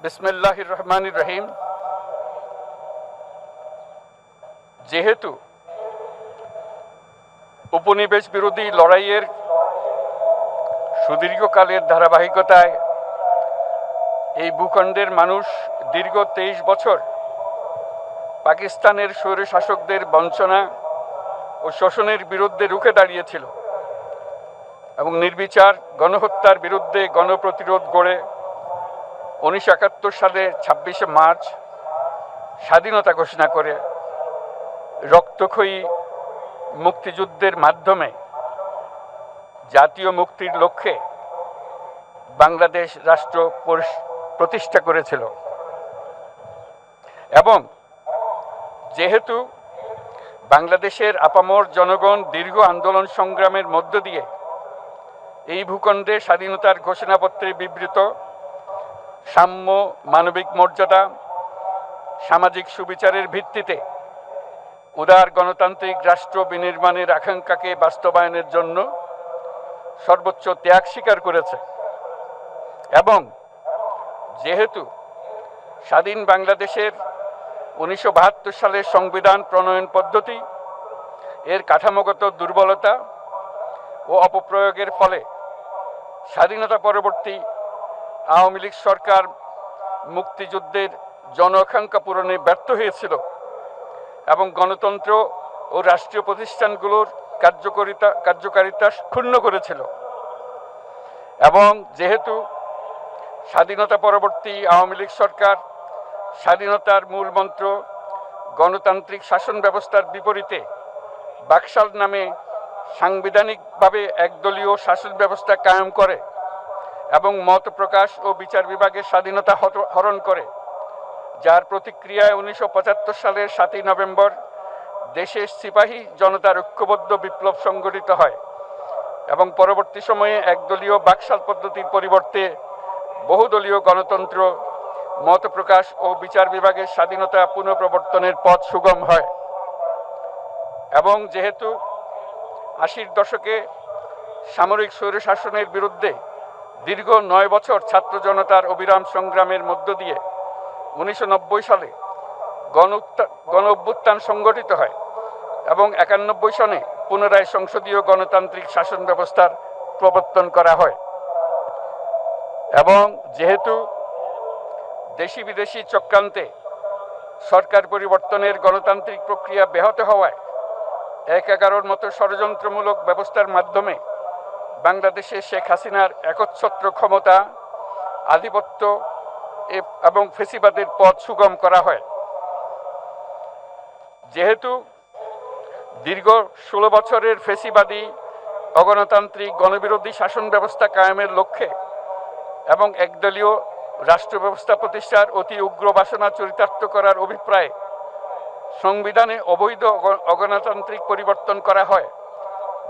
বিসমিল্লাহির রহমানির রহিম। যেহেতু উপনিবেশ বিরোধী লড়াইয়ের সুদীর্ঘকালের ধারাবাহিকতায় এই ভূখণ্ডের মানুষ দীর্ঘ 23 বছর পাকিস্তানের স্বৈরশাসকদের বঞ্চনা ও শোষণের বিরুদ্ধে রুখে দাঁড়িয়েছিল এবং নির্বিচার গণহত্যার বিরুদ্ধে গণপ্রতিরোধ গড়ে 1971 সালে 26শে মার্চ স্বাধীনতা ঘোষণা করে রক্তক্ষয়ী মুক্তিযুদ্ধের মাধ্যমে জাতীয় মুক্তির লক্ষ্যে বাংলাদেশ রাষ্ট্র প্রতিষ্ঠা করেছিল। এবং যেহেতু বাংলাদেশের আপামর জনগণ দীর্ঘ আন্দোলন সংগ্রামের মধ্য দিয়ে এই ভূখণ্ডে স্বাধীনতার ঘোষণাপত্রে বিবৃত সাম্য, মানবিক মর্যাদা, সামাজিক সুবিচারের ভিত্তিতে উদার গণতান্ত্রিক রাষ্ট্র বিনির্মাণের আকাঙ্ক্ষাকে বাস্তবায়নের জন্য সর্বোচ্চ ত্যাগ স্বীকার করেছে, এবং যেহেতু স্বাধীন বাংলাদেশের 1972 সালের সংবিধান প্রণয়ন পদ্ধতি এর কাঠামোগত দুর্বলতা ও অপপ্রয়োগের ফলে স্বাধীনতা পরবর্তী আওয়ামী লীগ সরকার মুক্তিযুদ্ধের জন আকাঙ্ক্ষা পূরণে ব্যর্থ হয়েছিল এবং গণতন্ত্র ও রাষ্ট্রীয় প্রতিষ্ঠানগুলোর কার্যকারিতা ক্ষুণ্ণ করেছিল, এবং যেহেতু স্বাধীনতা পরবর্তী আওয়ামী লীগ সরকার স্বাধীনতার মূল মন্ত্র গণতান্ত্রিক শাসন ব্যবস্থার বিপরীতে বাকশাল নামে সাংবিধানিকভাবে একদলীয় শাসন ব্যবস্থা কায়েম করে এবং মত প্রকাশ ও বিচার বিভাগের স্বাধীনতা হরণ করে, যার প্রতিক্রিয়ায় 1975 সালের 7ই নভেম্বর দেশের সিপাহী জনতার ঐক্যবদ্ধ বিপ্লব সংগঠিত হয় এবং পরবর্তী সময়ে একদলীয় বাকশাল পদ্ধতির পরিবর্তে বহুদলীয় গণতন্ত্র, মত প্রকাশ ও বিচার বিভাগের স্বাধীনতা পুনঃপ্রবর্তনের পথ সুগম হয়। এবং যেহেতু 80-র দশকে সামরিক স্বৈরশাসনের বিরুদ্ধে দীর্ঘ 9 বছর ছাত্র জনতার অবিরাম সংগ্রামের মধ্য দিয়ে 1990 সালে গণ অভ্যুত্থান সংগঠিত হয় এবং 91 সনে পুনরায় সংসদীয় গণতান্ত্রিক শাসন ব্যবস্থার প্রবর্তন করা হয়, এবং যেহেতু দেশি বিদেশি চক্রান্তে সরকার পরিবর্তনের গণতান্ত্রিক প্রক্রিয়া ব্যাহত হওয়ায় 1/11 মতো ষড়যন্ত্রমূলক ব্যবস্থার মাধ্যমে বাংলাদেশে শেখ হাসিনার একচ্ছত্র ক্ষমতা, আধিপত্য এবং ফেসিবাদের পথ সুগম করা হয়। যেহেতু দীর্ঘ 16 বছরের ফেসিবাদী অগণতান্ত্রিক গণবিরোধী শাসন ব্যবস্থা কায়েমের লক্ষ্যে এবং একদলীয় রাষ্ট্র ব্যবস্থা প্রতিষ্ঠার অতি উগ্র বাসনা চরিতার্থ করার অভিপ্রায়ে সংবিধানে অবৈধ অগণতান্ত্রিক পরিবর্তন করা হয়,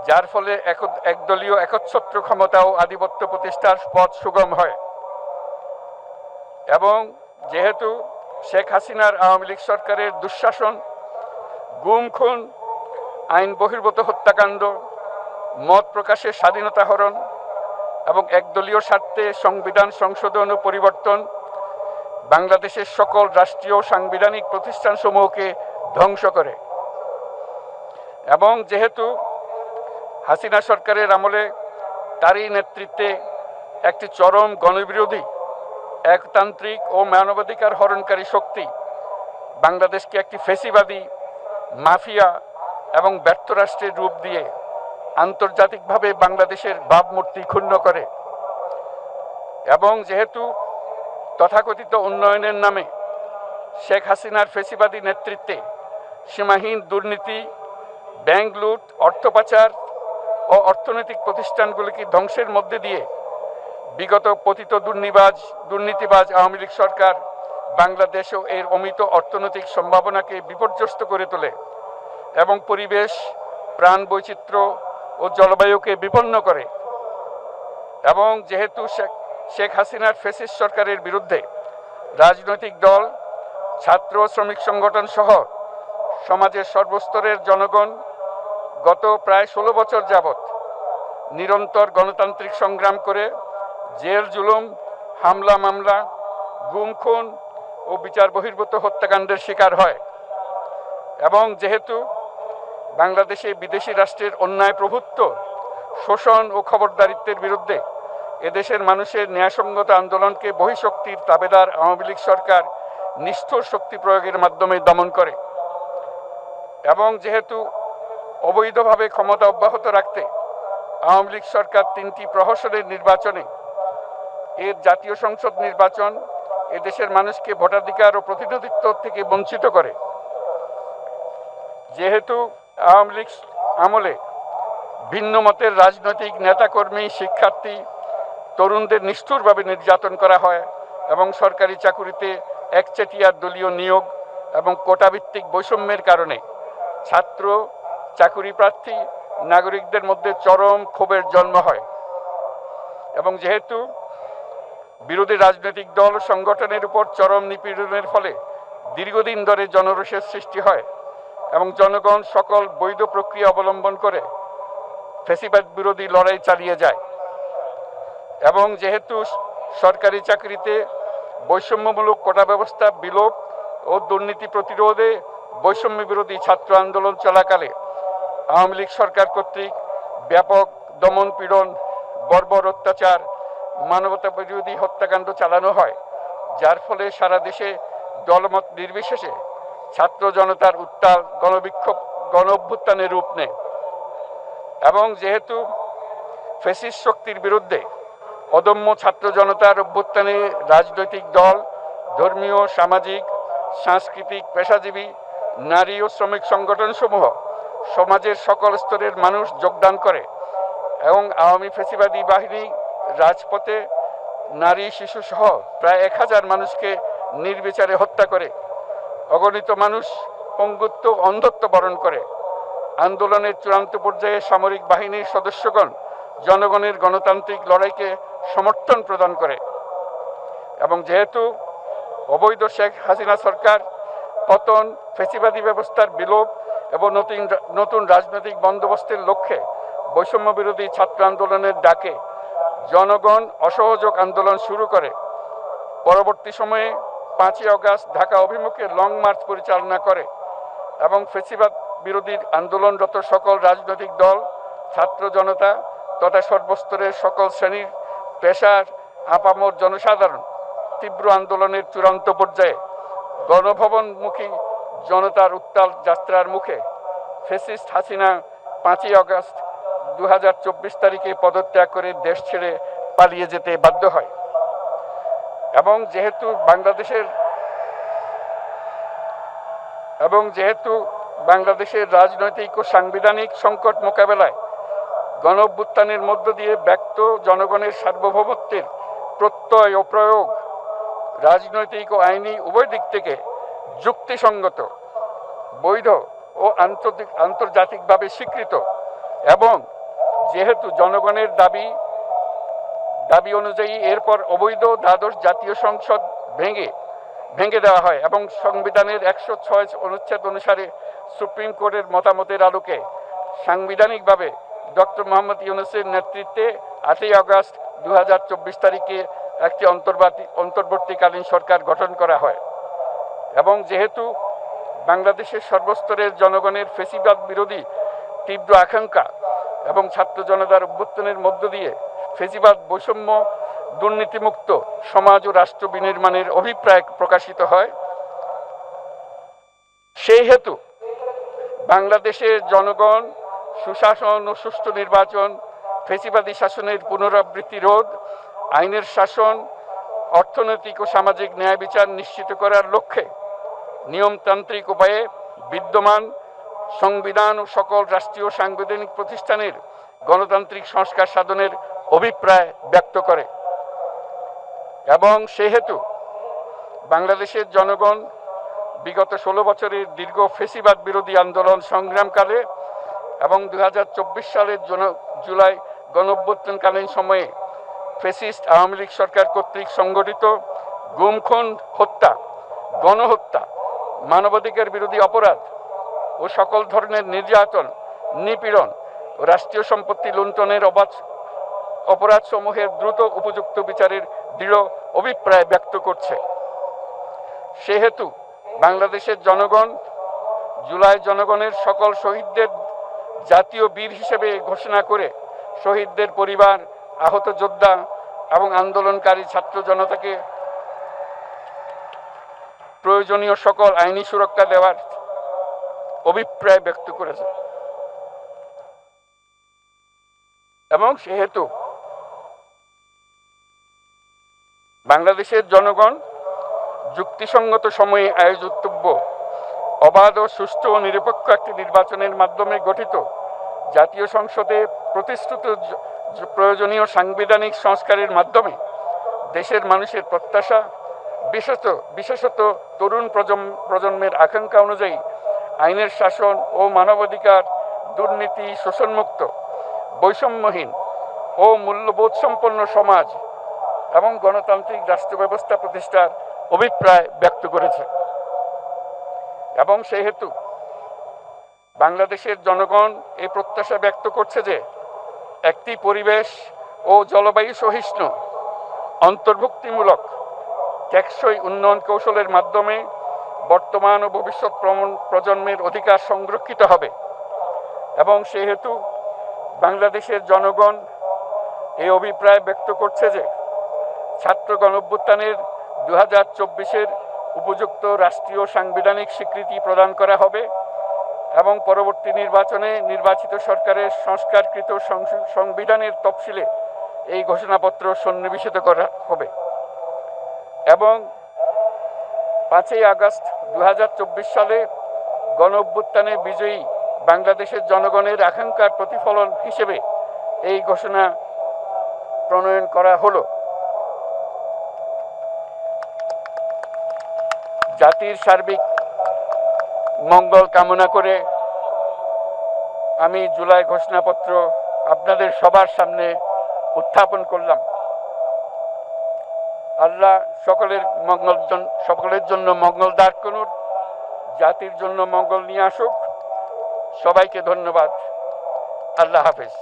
যার ফলে একদলীয় একচ্ছত্র ক্ষমতা ও আধিপত্য প্রতিষ্ঠার পথ সুগম হয়। এবং যেহেতু শেখ হাসিনার আওয়ামী লীগ সরকারের দুঃশাসন, গুম খুন, আইন বহির্ভূত হত্যাকাণ্ড, মত প্রকাশের স্বাধীনতা হরণ এবং একদলীয় স্বার্থে সংবিধান সংশোধন ও পরিবর্তন বাংলাদেশের সকল রাষ্ট্রীয় সাংবিধানিক প্রতিষ্ঠানসমূহকে ধ্বংস করে, এবং যেহেতু হাসিনা সরকারের আমলে তারই নেতৃত্বে একটি চরম গণবিরোধী, একতান্ত্রিক ও মানবাধিকার হরণকারী শক্তি বাংলাদেশকে একটি ফেসিবাদী, মাফিয়া এবং ব্যর্থ রাষ্ট্রের রূপ দিয়ে আন্তর্জাতিকভাবে বাংলাদেশের ভাবমূর্তি ক্ষুণ্ণ করে, এবং যেহেতু তথাকথিত উন্নয়নের নামে শেখ হাসিনার ফেসিবাদী নেতৃত্বে সীমাহীন দুর্নীতি, ব্যাংক লুট, অর্থ পাচার ও অর্থনৈতিক প্রতিষ্ঠানগুলিকে ধ্বংসের মধ্যে দিয়ে বিগত পতিত দুর্নীতিবাজ আওয়ামী লীগ সরকার বাংলাদেশ ও এর অমিত অর্থনৈতিক সম্ভাবনাকে বিপর্যস্ত করে তোলে এবং পরিবেশ, প্রাণ বৈচিত্র্য ও জলবায়ুকে বিপন্ন করে। এবং যেহেতু শেখ হাসিনার ফ্যাসিস্ট সরকারের বিরুদ্ধে রাজনৈতিক দল, ছাত্র শ্রমিক সংগঠন সহ সমাজের সর্বস্তরের জনগণ গত প্রায় 16 বছর যাবৎ নিরন্তর গণতান্ত্রিক সংগ্রাম করে জেল জুলুম, হামলা মামলা গুম খুন ও বিচার বহির্ভূত হত্যাকাণ্ডের শিকার হয়। এবং যেহেতু বাংলাদেশে বিদেশি রাষ্ট্রের অন্যায় প্রভুত্ব, শোষণ ও খবরদারিত্বের বিরুদ্ধে এদেশের মানুষের ন্যায়সঙ্গত আন্দোলনকে বহিঃশক্তির তাবেদার আওয়ামী লীগ সরকার নিষ্ঠুর শক্তি প্রয়োগের মাধ্যমে দমন করে, এবং যেহেতু অবৈধভাবে ক্ষমতা অব্যাহত রাখতে আওয়ামী লীগ সরকার 3টি প্রহসনের নির্বাচনে এর জাতীয় সংসদ নির্বাচন এদেশের মানুষকে ভোটাধিকার ও প্রতিনিধিত্ব থেকে বঞ্চিত করে, যেহেতু আওয়ামী লীগ আমলে ভিন্ন মতের রাজনৈতিক নেতাকর্মী, শিক্ষার্থী, তরুণদের নিষ্ঠুরভাবে নির্যাতন করা হয় এবং সরকারি চাকুরিতে একচেটিয়া দলীয় নিয়োগ এবং কোটাভিত্তিক বৈষম্যের কারণে ছাত্র, চাকুরি প্রার্থী, নাগরিকদের মধ্যে চরম ক্ষোভের জন্ম হয়, এবং যেহেতু বিরোধী রাজনৈতিক দল সংগঠনের উপর চরম নিপীড়নের ফলে দীর্ঘদিন ধরে জনরোষের সৃষ্টি হয় এবং জনগণ সকল বৈধ প্রক্রিয়া অবলম্বন করে ফ্যাসিবাদ বিরোধী লড়াই চালিয়ে যায়, এবং যেহেতু সরকারি চাকরিতে বৈষম্যমূলক কোটা ব্যবস্থা বিলোপ ও দুর্নীতি প্রতিরোধে বৈষম্য বিরোধী ছাত্র আন্দোলন চলাকালে আওয়ামী লীগ সরকার কর্তৃক ব্যাপক দমন পীড়ন, বর্বর অত্যাচার, মানবতা বিরোধী হত্যাকাণ্ড চালানো হয়, যার ফলে সারা দেশে দলমত নির্বিশেষে ছাত্র জনতার উত্তাল গণবিক্ষোভ গণ অভ্যুত্থানের রূপ নেয়। এবং যেহেতু ফ্যাসিস্ট শক্তির বিরুদ্ধে অদম্য ছাত্র জনতার অভ্যুত্থানে রাজনৈতিক দল, ধর্মীয়, সামাজিক, সাংস্কৃতিক, পেশাজীবী, নারী ও শ্রমিক সংগঠনসমূহ সমাজের সকল স্তরের মানুষ যোগদান করে এবং আওয়ামী ফ্যাসিবাদী বাহিনী রাজপথে নারী, শিশু সহ প্রায় 1000 মানুষকে নির্বিচারে হত্যা করে, অগণিত মানুষ পঙ্গুত্ব, অন্ধত্ব বরণ করে। আন্দোলনের চূড়ান্ত পর্যায়ে সামরিক বাহিনীর সদস্যগণ জনগণের গণতান্ত্রিক লড়াইকে সমর্থন প্রদান করে, এবং যেহেতু অবৈধ শেখ হাসিনা সরকার পতন, ফ্যাসিবাদী ব্যবস্থার বিলোপ এবং নতুন রাজনৈতিক বন্দোবস্তের লক্ষ্যে বৈষম্য বিরোধী ছাত্র আন্দোলনের ডাকে জনগণ অসহযোগ আন্দোলন শুরু করে, পরবর্তী সময়ে 5ই আগস্ট ঢাকা অভিমুখে লং মার্চ পরিচালনা করে এবং ফ্যাসিবাদ বিরোধী আন্দোলনরত সকল রাজনৈতিক দল, ছাত্র জনতা তথা সর্বস্তরের সকল শ্রেণীর, পেশার, আপামর জনসাধারণ তীব্র আন্দোলনের চূড়ান্ত পর্যায়ে গণভবনমুখী জনতার উত্তাল যাত্রার মুখে ফ্যাসিস্ট হাসিনা 5ই আগস্ট 2024 তারিখে পদত্যাগ করে দেশ ছেড়ে পালিয়ে যেতে বাধ্য হয়। এবং যেহেতু বাংলাদেশের রাজনৈতিক ও সাংবিধানিক সংকট মোকাবেলায় গণ অভ্যুত্থানের মধ্য দিয়ে ব্যক্ত জনগণের সার্বভৌমত্বের প্রত্যয় ও প্রয়োগ রাজনৈতিক ও আইনি উভয় দিক থেকে যুক্তিসঙ্গত, বৈধ ও আন্তর্জাতিকভাবে স্বীকৃত, এবং যেহেতু জনগণের দাবি অনুযায়ী এরপর অবৈধ দ্বাদশ জাতীয় সংসদ ভেঙে দেওয়া হয় এবং সংবিধানের 106 অনুচ্ছেদ অনুসারে সুপ্রিম কোর্টের মতামতের আলোকে সাংবিধানিকভাবে ডক্টর মোহাম্মদ ইউনূসের নেতৃত্বে 8ই আগস্ট 2024 তারিখে একটি অন্তর্বর্তীকালীন সরকার গঠন করা হয়। এবং যেহেতু বাংলাদেশের সর্বস্তরের জনগণের ফ্যাসিবাদ বিরোধী তীব্র আকাঙ্ক্ষা এবং ছাত্র জনতার অভ্যুত্থানের মধ্য দিয়ে ফ্যাসিবাদ, বৈষম্য, দুর্নীতিমুক্ত সমাজ ও রাষ্ট্র বিনির্মাণের অভিপ্রায় প্রকাশিত হয়, সেই হেতু বাংলাদেশের জনগণ সুশাসন ও সুষ্ঠু নির্বাচন, ফ্যাসিবাদী শাসনের পুনরাবৃত্তি রোধ, আইনের শাসন, অর্থনৈতিক ও সামাজিক ন্যায় বিচার নিশ্চিত করার লক্ষ্যে নিয়মতান্ত্রিক উপায়ে বিদ্যমান সংবিধান ও সকল রাষ্ট্রীয় সাংবিধানিক প্রতিষ্ঠানের গণতান্ত্রিক সংস্কার সাধনের অভিপ্রায় ব্যক্ত করে। এবং সেহেতু বাংলাদেশের জনগণ বিগত 16 বছরের দীর্ঘ ফ্যাসিবাদ বিরোধী আন্দোলন সংগ্রামকালে এবং 2024 সালের জুলাই গণঅভ্যুত্থানকালীন সময়ে ফ্যাসিস্ট আওয়ামী লীগ সরকার কর্তৃক সংগঠিত গুম, খুন, হত্যা, গণহত্যা, মানবাধিকার বিরোধী অপরাধ ও সকল ধরনের নির্যাতন, নিপীড়ন ও রাষ্ট্রীয় সম্পত্তি লুণ্ঠনের অপরাধসমূহের দ্রুত উপযুক্ত বিচারের দৃঢ় অভিপ্রায় ব্যক্ত করছে। সেহেতু বাংলাদেশের জনগণ জুলাই জনগণের সকল শহীদদের জাতীয় বীর হিসেবে ঘোষণা করে শহীদদের পরিবার, আহত যোদ্ধা এবং আন্দোলনকারী ছাত্র জনতাকে প্রয়োজনীয় সকল আইনি সুরক্ষা দেওয়ার অভিপ্রায় ব্যক্ত করেছে। এবং সেহেতু বাংলাদেশের জনগণ যুক্তিসঙ্গত সময়ে আয়োজিতব্য অবাধ ও সুষ্ঠু ও নিরপেক্ষ একটি নির্বাচনের মাধ্যমে গঠিত জাতীয় সংসদে প্রতিশ্রুত প্রয়োজনীয় সাংবিধানিক সংস্কারের মাধ্যমে দেশের মানুষের প্রত্যাশা, বিশেষত তরুণ প্রজন্মের আকাঙ্ক্ষা অনুযায়ী আইনের শাসন ও মানবাধিকার, দুর্নীতি, শোষণমুক্ত, বৈষম্যহীন ও মূল্যবোধ সম্পন্ন সমাজ এবং গণতান্ত্রিক রাষ্ট্র ব্যবস্থা প্রতিষ্ঠার অভিপ্রায় ব্যক্ত করেছে। এবং সেহেতু বাংলাদেশের জনগণ এই প্রত্যাশা ব্যক্ত করছে যে একটি পরিবেশ ও জলবায়ু সহিষ্ণু, অন্তর্ভুক্তিমূলক, টেকসই উন্নয়ন কৌশলের মাধ্যমে বর্তমান ও ভবিষ্যৎ প্রজন্মের অধিকার সংরক্ষিত হবে। এবং সেহেতু বাংলাদেশের জনগণ এই অভিপ্রায় ব্যক্ত করছে যে ছাত্র গণঅভ্যুত্থানের 2024-এর উপযুক্ত রাষ্ট্রীয় সাংবিধানিক স্বীকৃতি প্রদান করা হবে এবং পরবর্তী নির্বাচনে নির্বাচিত সরকারের সংস্কারকৃত সংবিধানের তফসিলে এই ঘোষণাপত্র সন্নিবেশিত করা হবে। এবং 5ই আগস্ট 2024 সালে গণঅভ্যুত্থানে বিজয়ী বাংলাদেশের জনগণের আকাঙ্ক্ষার প্রতিফলন হিসেবে এই ঘোষণা প্রণয়ন করা হলো। জাতির সার্বিক মঙ্গল কামনা করে আমি জুলাই ঘোষণাপত্র আপনাদের সবার সামনে উত্থাপন করলাম। আল্লাহ সকলের জন্য মঙ্গল দান করুন, জাতির জন্য মঙ্গল নিয়ে আসুক। সবাইকে ধন্যবাদ। আল্লাহ হাফেজ।